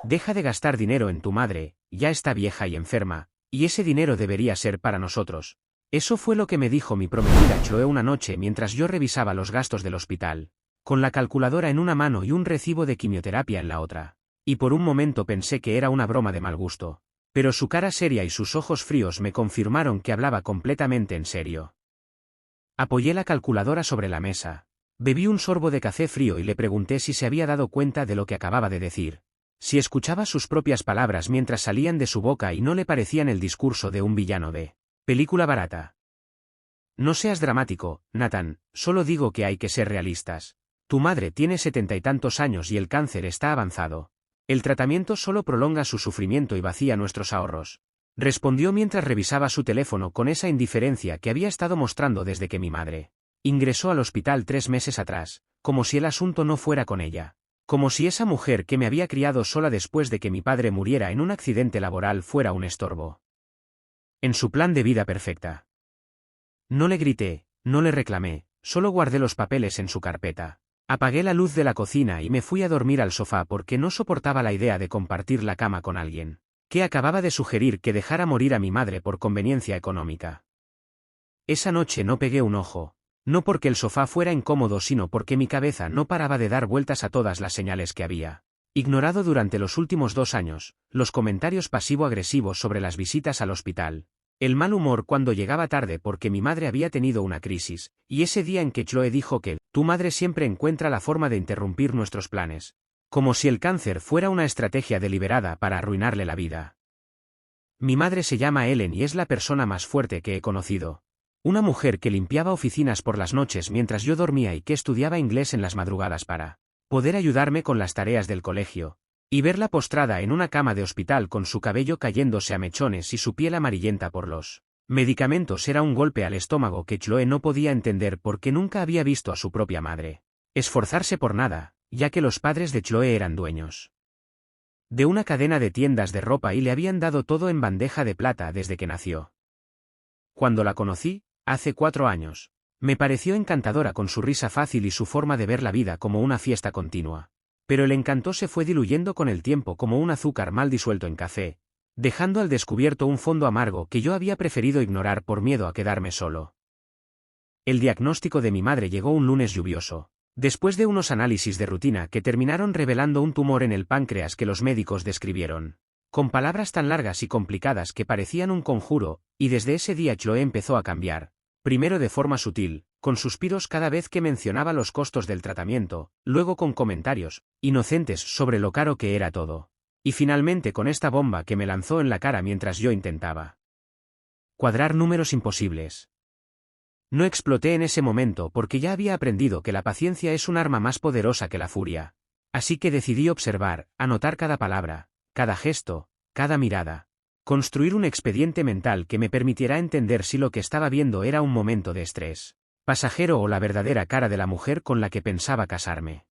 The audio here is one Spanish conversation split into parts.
Deja de gastar dinero en tu madre, ya está vieja y enferma, y ese dinero debería ser para nosotros. Eso fue lo que me dijo mi prometida Chloe una noche mientras yo revisaba los gastos del hospital, con la calculadora en una mano y un recibo de quimioterapia en la otra. Y por un momento pensé que era una broma de mal gusto. Pero su cara seria y sus ojos fríos me confirmaron que hablaba completamente en serio. Apoyé la calculadora sobre la mesa. Bebí un sorbo de café frío y le pregunté si se había dado cuenta de lo que acababa de decir. Si escuchaba sus propias palabras mientras salían de su boca y no le parecían el discurso de un villano de película barata. No seas dramático, Nathan, solo digo que hay que ser realistas. Tu madre tiene 70 y tantos años y el cáncer está avanzado. El tratamiento solo prolonga su sufrimiento y vacía nuestros ahorros. Respondió mientras revisaba su teléfono con esa indiferencia que había estado mostrando desde que mi madre ingresó al hospital 3 meses atrás, como si el asunto no fuera con ella. Como si esa mujer que me había criado sola después de que mi padre muriera en un accidente laboral fuera un estorbo en su plan de vida perfecta. No le grité, no le reclamé, solo guardé los papeles en su carpeta. Apagué la luz de la cocina y me fui a dormir al sofá porque no soportaba la idea de compartir la cama con alguien que acababa de sugerir que dejara morir a mi madre por conveniencia económica. Esa noche no pegué un ojo, no porque el sofá fuera incómodo sino porque mi cabeza no paraba de dar vueltas a todas las señales que había ignorado durante los últimos 2 años, los comentarios pasivo-agresivos sobre las visitas al hospital, el mal humor cuando llegaba tarde porque mi madre había tenido una crisis, y ese día en que Chloe dijo que, tu madre siempre encuentra la forma de interrumpir nuestros planes. Como si el cáncer fuera una estrategia deliberada para arruinarle la vida. Mi madre se llama Ellen y es la persona más fuerte que he conocido. Una mujer que limpiaba oficinas por las noches mientras yo dormía y que estudiaba inglés en las madrugadas para poder ayudarme con las tareas del colegio. Y verla postrada en una cama de hospital con su cabello cayéndose a mechones y su piel amarillenta por los medicamentos era un golpe al estómago que Chloe no podía entender porque nunca había visto a su propia madre esforzarse por nada, ya que los padres de Chloe eran dueños de una cadena de tiendas de ropa y le habían dado todo en bandeja de plata desde que nació. Cuando la conocí, hace 4 años, me pareció encantadora con su risa fácil y su forma de ver la vida como una fiesta continua. Pero el encanto se fue diluyendo con el tiempo como un azúcar mal disuelto en café, dejando al descubierto un fondo amargo que yo había preferido ignorar por miedo a quedarme solo. El diagnóstico de mi madre llegó un lunes lluvioso, después de unos análisis de rutina que terminaron revelando un tumor en el páncreas que los médicos describieron con palabras tan largas y complicadas que parecían un conjuro, y desde ese día Chloe empezó a cambiar, primero de forma sutil, con suspiros cada vez que mencionaba los costos del tratamiento, luego con comentarios inocentes sobre lo caro que era todo, y finalmente con esta bomba que me lanzó en la cara mientras yo intentaba cuadrar números imposibles. No exploté en ese momento porque ya había aprendido que la paciencia es un arma más poderosa que la furia, así que decidí observar, anotar cada palabra, cada gesto, cada mirada, construir un expediente mental que me permitiera entender si lo que estaba viendo era un momento de estrés pasajero o la verdadera cara de la mujer con la que pensaba casarme.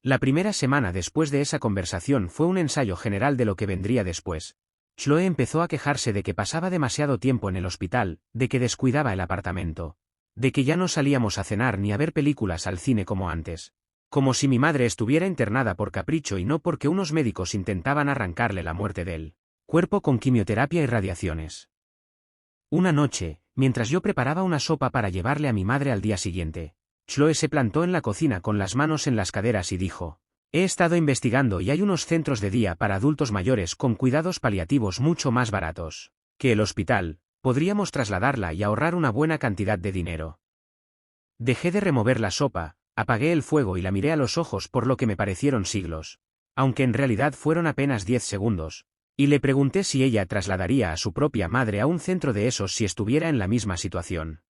La primera semana después de esa conversación fue un ensayo general de lo que vendría después. Chloe empezó a quejarse de que pasaba demasiado tiempo en el hospital, de que descuidaba el apartamento, de que ya no salíamos a cenar ni a ver películas al cine como antes, como si mi madre estuviera internada por capricho y no porque unos médicos intentaban arrancarle la muerte del cuerpo con quimioterapia y radiaciones. Una noche, mientras yo preparaba una sopa para llevarle a mi madre al día siguiente, Chloe se plantó en la cocina con las manos en las caderas y dijo, he estado investigando y hay unos centros de día para adultos mayores con cuidados paliativos mucho más baratos que el hospital, podríamos trasladarla y ahorrar una buena cantidad de dinero. Dejé de remover la sopa, apagué el fuego y la miré a los ojos por lo que me parecieron siglos, aunque en realidad fueron apenas 10 segundos, y le pregunté si ella trasladaría a su propia madre a un centro de esos si estuviera en la misma situación.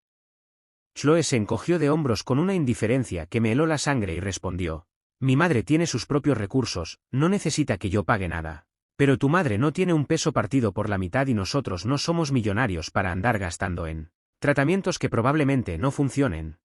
Chloe se encogió de hombros con una indiferencia que me heló la sangre y respondió, mi madre tiene sus propios recursos, no necesita que yo pague nada. Pero tu madre no tiene un peso partido por la mitad y nosotros no somos millonarios para andar gastando en tratamientos que probablemente no funcionen.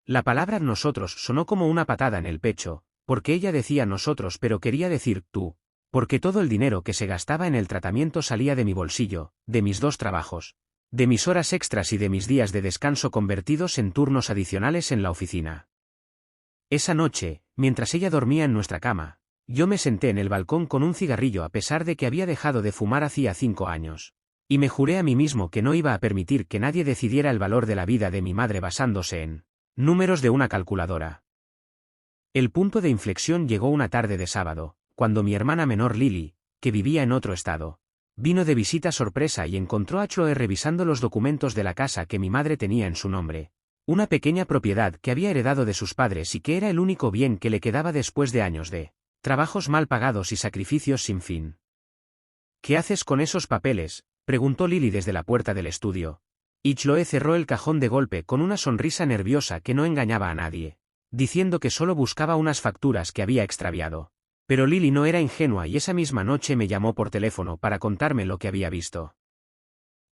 La palabra nosotros sonó como una patada en el pecho, porque ella decía nosotros pero quería decir tú, porque todo el dinero que se gastaba en el tratamiento salía de mi bolsillo, de mis 2 trabajos, de mis horas extras y de mis días de descanso convertidos en turnos adicionales en la oficina. Esa noche, mientras ella dormía en nuestra cama, Yo me senté en el balcón con un cigarrillo a pesar de que había dejado de fumar hacía 5 años. Y me juré a mí mismo que no iba a permitir que nadie decidiera el valor de la vida de mi madre basándose en números de una calculadora. El punto de inflexión llegó una tarde de sábado, cuando mi hermana menor Lily, que vivía en otro estado, vino de visita sorpresa y encontró a Chloe revisando los documentos de la casa que mi madre tenía en su nombre. Una pequeña propiedad que había heredado de sus padres y que era el único bien que le quedaba después de años de trabajos mal pagados y sacrificios sin fin. ¿Qué haces con esos papeles?, preguntó Lily desde la puerta del estudio. Y Chloe cerró el cajón de golpe con una sonrisa nerviosa que no engañaba a nadie, diciendo que solo buscaba unas facturas que había extraviado. Pero Lily no era ingenua y esa misma noche me llamó por teléfono para contarme lo que había visto.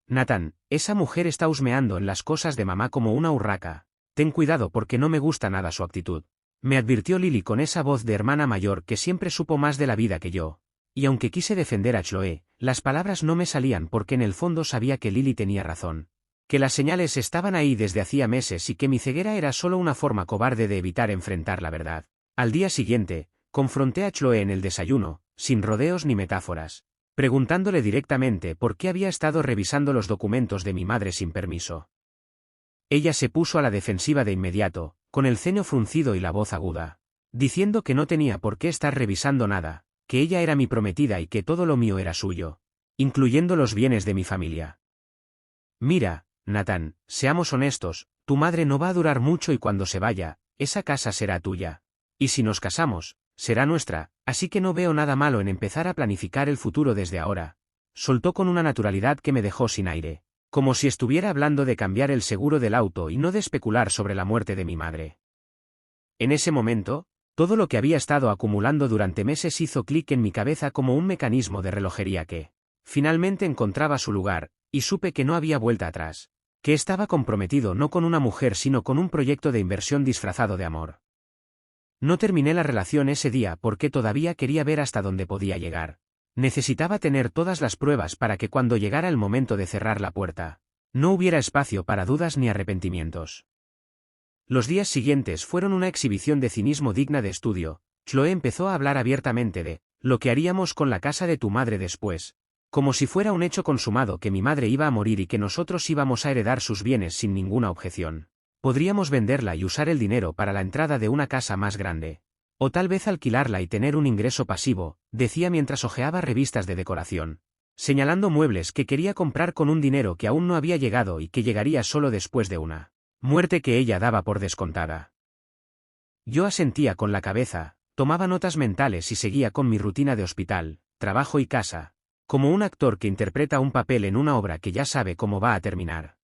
Nathan, esa mujer está husmeando en las cosas de mamá como una urraca. Ten cuidado porque no me gusta nada su actitud. Me advirtió Lily con esa voz de hermana mayor que siempre supo más de la vida que yo. Y aunque quise defender a Chloe, las palabras no me salían porque en el fondo sabía que Lily tenía razón. Que las señales estaban ahí desde hacía meses y que mi ceguera era solo una forma cobarde de evitar enfrentar la verdad. Al día siguiente, confronté a Chloe en el desayuno, sin rodeos ni metáforas, preguntándole directamente por qué había estado revisando los documentos de mi madre sin permiso. Ella se puso a la defensiva de inmediato, con el ceño fruncido y la voz aguda, diciendo que no tenía por qué estar revisando nada, que ella era mi prometida y que todo lo mío era suyo, incluyendo los bienes de mi familia. Mira, Nathan, seamos honestos, tu madre no va a durar mucho y cuando se vaya, esa casa será tuya. Y si nos casamos, será nuestra, así que no veo nada malo en empezar a planificar el futuro desde ahora. Soltó con una naturalidad que me dejó sin aire, como si estuviera hablando de cambiar el seguro del auto y no de especular sobre la muerte de mi madre. En ese momento, todo lo que había estado acumulando durante meses hizo clic en mi cabeza como un mecanismo de relojería que, finalmente encontraba su lugar, y supe que no había vuelta atrás, que estaba comprometido no con una mujer sino con un proyecto de inversión disfrazado de amor. No terminé la relación ese día porque todavía quería ver hasta dónde podía llegar. Necesitaba tener todas las pruebas para que cuando llegara el momento de cerrar la puerta, no hubiera espacio para dudas ni arrepentimientos. Los días siguientes fueron una exhibición de cinismo digna de estudio. Chloe empezó a hablar abiertamente de lo que haríamos con la casa de tu madre después, como si fuera un hecho consumado que mi madre iba a morir y que nosotros íbamos a heredar sus bienes sin ninguna objeción. Podríamos venderla y usar el dinero para la entrada de una casa más grande. O tal vez alquilarla y tener un ingreso pasivo, decía mientras hojeaba revistas de decoración, señalando muebles que quería comprar con un dinero que aún no había llegado y que llegaría solo después de una muerte que ella daba por descontada. Yo asentía con la cabeza, tomaba notas mentales y seguía con mi rutina de hospital, trabajo y casa, como un actor que interpreta un papel en una obra que ya sabe cómo va a terminar.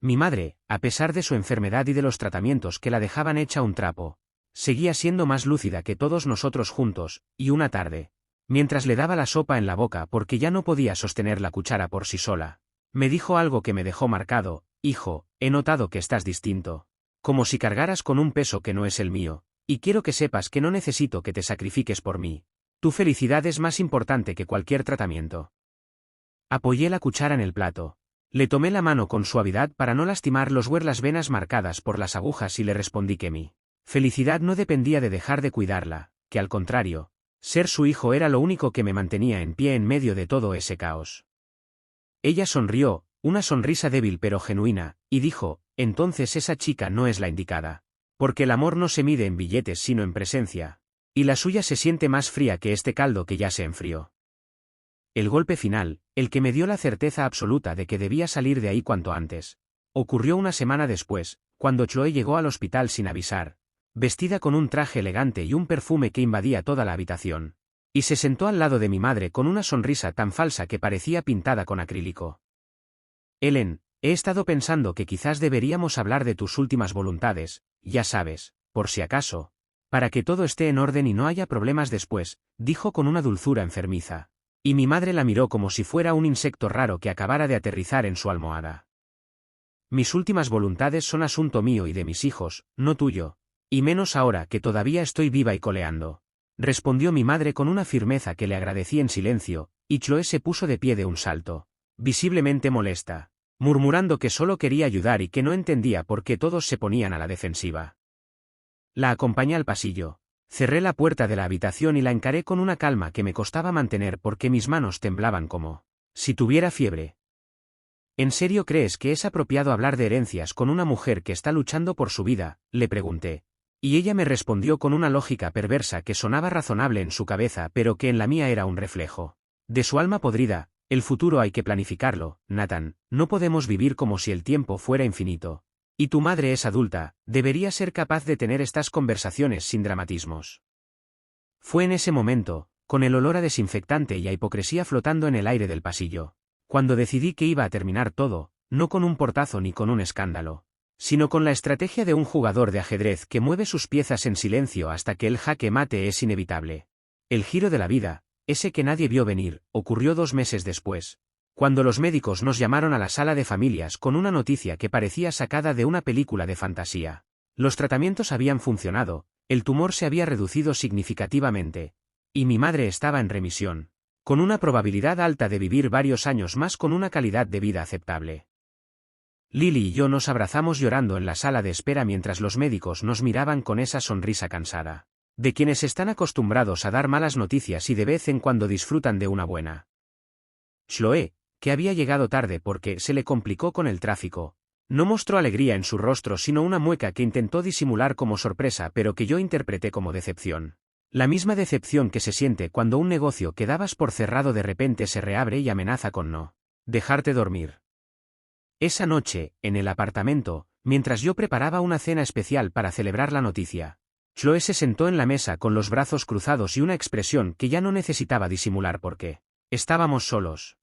Mi madre, a pesar de su enfermedad y de los tratamientos que la dejaban hecha un trapo, seguía siendo más lúcida que todos nosotros juntos, y una tarde, mientras le daba la sopa en la boca porque ya no podía sostener la cuchara por sí sola, me dijo algo que me dejó marcado: hijo, he notado que estás distinto, como si cargaras con un peso que no es el mío, y quiero que sepas que no necesito que te sacrifiques por mí. Tu felicidad es más importante que cualquier tratamiento. Apoyé la cuchara en el plato. Le tomé la mano con suavidad para no lastimar las venas marcadas por las agujas y le respondí que mi felicidad no dependía de dejar de cuidarla, que al contrario, ser su hijo era lo único que me mantenía en pie en medio de todo ese caos. Ella sonrió, una sonrisa débil pero genuina, y dijo: entonces esa chica no es la indicada. Porque el amor no se mide en billetes sino en presencia, y la suya se siente más fría que este caldo que ya se enfrió. El golpe final, el que me dio la certeza absoluta de que debía salir de ahí cuanto antes, ocurrió una semana después, cuando Chloe llegó al hospital sin avisar, vestida con un traje elegante y un perfume que invadía toda la habitación, y se sentó al lado de mi madre con una sonrisa tan falsa que parecía pintada con acrílico. Ellen, he estado pensando que quizás deberíamos hablar de tus últimas voluntades, ya sabes, por si acaso, para que todo esté en orden y no haya problemas después, dijo con una dulzura enfermiza. Y mi madre la miró como si fuera un insecto raro que acabara de aterrizar en su almohada. Mis últimas voluntades son asunto mío y de mis hijos, no tuyo, y menos ahora que todavía estoy viva y coleando, respondió mi madre con una firmeza que le agradecí en silencio, y Chloe se puso de pie de un salto, visiblemente molesta, murmurando que solo quería ayudar y que no entendía por qué todos se ponían a la defensiva. La acompañé al pasillo. Cerré la puerta de la habitación y la encaré con una calma que me costaba mantener porque mis manos temblaban como si tuviera fiebre. ¿En serio crees que es apropiado hablar de herencias con una mujer que está luchando por su vida?, le pregunté. Y ella me respondió con una lógica perversa que sonaba razonable en su cabeza pero que en la mía era un reflejo de su alma podrida. El futuro hay que planificarlo, Nathan, no podemos vivir como si el tiempo fuera infinito. Y tu madre es adulta, debería ser capaz de tener estas conversaciones sin dramatismos. Fue en ese momento, con el olor a desinfectante y a hipocresía flotando en el aire del pasillo, cuando decidí que iba a terminar todo, no con un portazo ni con un escándalo, sino con la estrategia de un jugador de ajedrez que mueve sus piezas en silencio hasta que el jaque mate es inevitable. El giro de la vida, ese que nadie vio venir, ocurrió 2 meses después, cuando los médicos nos llamaron a la sala de familias con una noticia que parecía sacada de una película de fantasía. Los tratamientos habían funcionado, el tumor se había reducido significativamente, y mi madre estaba en remisión, con una probabilidad alta de vivir varios años más con una calidad de vida aceptable. Lily y yo nos abrazamos llorando en la sala de espera mientras los médicos nos miraban con esa sonrisa cansada de quienes están acostumbrados a dar malas noticias y de vez en cuando disfrutan de una buena. Chloé, que había llegado tarde porque se le complicó con el tráfico, no mostró alegría en su rostro sino una mueca que intentó disimular como sorpresa pero que yo interpreté como decepción. La misma decepción que se siente cuando un negocio que dabas por cerrado de repente se reabre y amenaza con no dejarte dormir. Esa noche, en el apartamento, mientras yo preparaba una cena especial para celebrar la noticia, Chloé se sentó en la mesa con los brazos cruzados y una expresión que ya no necesitaba disimular porque estábamos solos.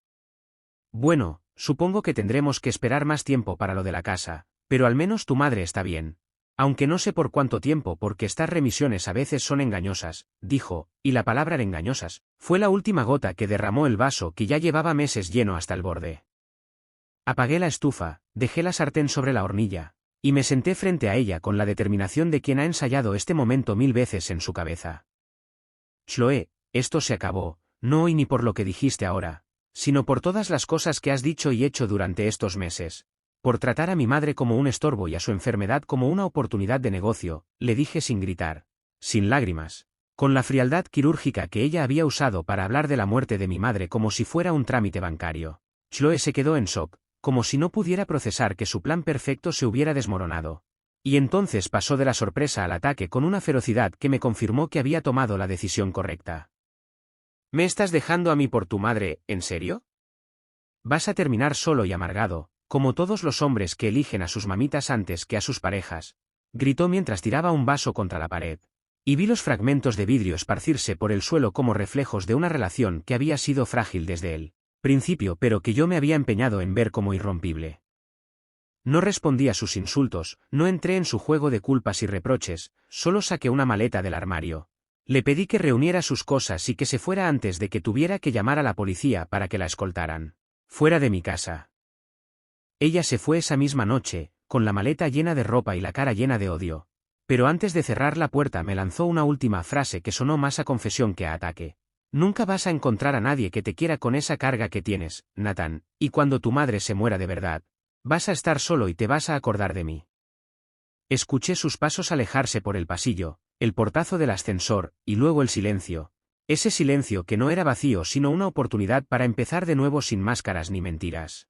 Bueno, supongo que tendremos que esperar más tiempo para lo de la casa, pero al menos tu madre está bien. Aunque no sé por cuánto tiempo porque estas remisiones a veces son engañosas, dijo, y la palabra engañosas fue la última gota que derramó el vaso que ya llevaba meses lleno hasta el borde. Apagué la estufa, dejé la sartén sobre la hornilla, y me senté frente a ella con la determinación de quien ha ensayado este momento 1000 veces en su cabeza. Chloé, esto se acabó, no hoy ni por lo que dijiste ahora, sino por todas las cosas que has dicho y hecho durante estos meses. Por tratar a mi madre como un estorbo y a su enfermedad como una oportunidad de negocio, le dije sin gritar, sin lágrimas, con la frialdad quirúrgica que ella había usado para hablar de la muerte de mi madre como si fuera un trámite bancario. Chloé se quedó en shock, como si no pudiera procesar que su plan perfecto se hubiera desmoronado. Y entonces pasó de la sorpresa al ataque con una ferocidad que me confirmó que había tomado la decisión correcta. ¿Me estás dejando a mí por tu madre, en serio? Vas a terminar solo y amargado, como todos los hombres que eligen a sus mamitas antes que a sus parejas, gritó mientras tiraba un vaso contra la pared. Y vi los fragmentos de vidrio esparcirse por el suelo como reflejos de una relación que había sido frágil desde el principio pero que yo me había empeñado en ver como irrompible. No respondí a sus insultos, no entré en su juego de culpas y reproches, solo saqué una maleta del armario. Le pedí que reuniera sus cosas y que se fuera antes de que tuviera que llamar a la policía para que la escoltaran fuera de mi casa. Ella se fue esa misma noche, con la maleta llena de ropa y la cara llena de odio. Pero antes de cerrar la puerta me lanzó una última frase que sonó más a confesión que a ataque. Nunca vas a encontrar a nadie que te quiera con esa carga que tienes, Nathan, y cuando tu madre se muera de verdad, vas a estar solo y te vas a acordar de mí. Escuché sus pasos alejarse por el pasillo, el portazo del ascensor, y luego el silencio. Ese silencio que no era vacío sino una oportunidad para empezar de nuevo sin máscaras ni mentiras.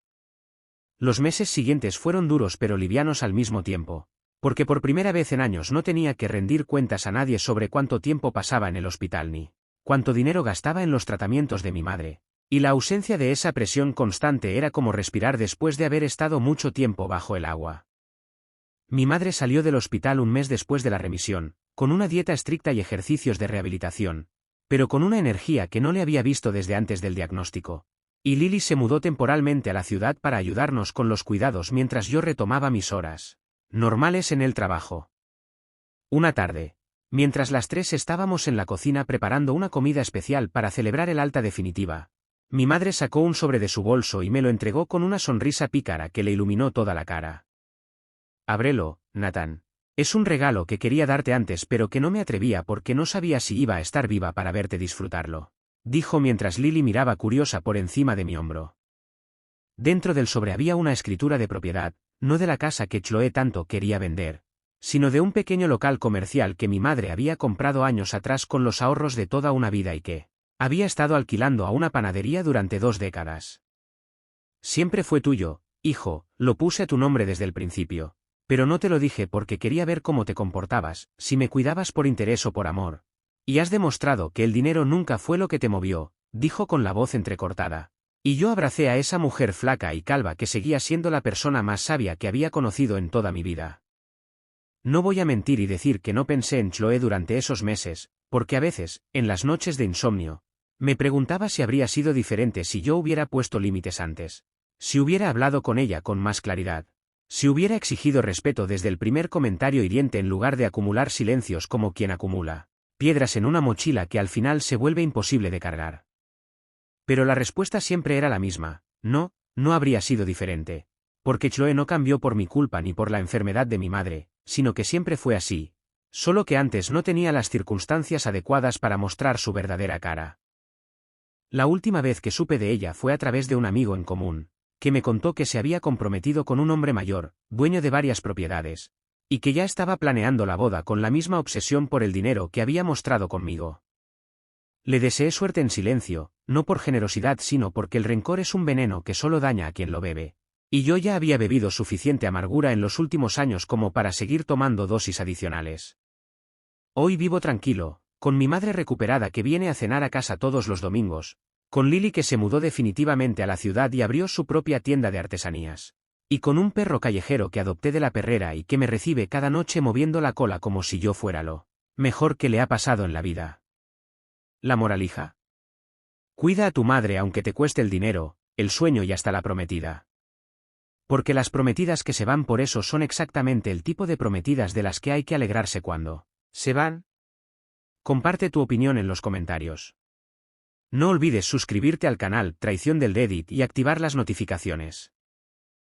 Los meses siguientes fueron duros pero livianos al mismo tiempo, porque por primera vez en años no tenía que rendir cuentas a nadie sobre cuánto tiempo pasaba en el hospital ni cuánto dinero gastaba en los tratamientos de mi madre, y la ausencia de esa presión constante era como respirar después de haber estado mucho tiempo bajo el agua. Mi madre salió del hospital un mes después de la remisión, con una dieta estricta y ejercicios de rehabilitación, pero con una energía que no le había visto desde antes del diagnóstico. Y Lily se mudó temporalmente a la ciudad para ayudarnos con los cuidados mientras yo retomaba mis horas normales en el trabajo. Una tarde, mientras las 3 estábamos en la cocina preparando una comida especial para celebrar el alta definitiva, mi madre sacó un sobre de su bolso y me lo entregó con una sonrisa pícara que le iluminó toda la cara. Ábrelo, Nathan. Es un regalo que quería darte antes pero que no me atrevía porque no sabía si iba a estar viva para verte disfrutarlo, dijo mientras Lily miraba curiosa por encima de mi hombro. Dentro del sobre había una escritura de propiedad, no de la casa que Chloé tanto quería vender, sino de un pequeño local comercial que mi madre había comprado años atrás con los ahorros de toda una vida y que había estado alquilando a una panadería durante 2 décadas. Siempre fue tuyo, hijo, lo puse a tu nombre desde el principio. Pero no te lo dije porque quería ver cómo te comportabas, si me cuidabas por interés o por amor. Y has demostrado que el dinero nunca fue lo que te movió, dijo con la voz entrecortada. Y yo abracé a esa mujer flaca y calva que seguía siendo la persona más sabia que había conocido en toda mi vida. No voy a mentir y decir que no pensé en Chloe durante esos meses, porque a veces, en las noches de insomnio, me preguntaba si habría sido diferente si yo hubiera puesto límites antes. Si hubiera hablado con ella con más claridad. Si hubiera exigido respeto desde el primer comentario hiriente en lugar de acumular silencios como quien acumula piedras en una mochila que al final se vuelve imposible de cargar. Pero la respuesta siempre era la misma: no, no habría sido diferente. Porque Chloe no cambió por mi culpa ni por la enfermedad de mi madre, sino que siempre fue así. Solo que antes no tenía las circunstancias adecuadas para mostrar su verdadera cara. La última vez que supe de ella fue a través de un amigo en común, que me contó que se había comprometido con un hombre mayor, dueño de varias propiedades, y que ya estaba planeando la boda con la misma obsesión por el dinero que había mostrado conmigo. Le deseé suerte en silencio, no por generosidad sino porque el rencor es un veneno que solo daña a quien lo bebe, y yo ya había bebido suficiente amargura en los últimos años como para seguir tomando dosis adicionales. Hoy vivo tranquilo, con mi madre recuperada que viene a cenar a casa todos los domingos, con Lily que se mudó definitivamente a la ciudad y abrió su propia tienda de artesanías. Y con un perro callejero que adopté de la perrera y que me recibe cada noche moviendo la cola como si yo fuera lo mejor que le ha pasado en la vida. La moraleja. Cuida a tu madre aunque te cueste el dinero, el sueño y hasta la prometida. Porque las prometidas que se van por eso son exactamente el tipo de prometidas de las que hay que alegrarse cuando se van. Comparte tu opinión en los comentarios. No olvides suscribirte al canal Traición del Reddit y activar las notificaciones.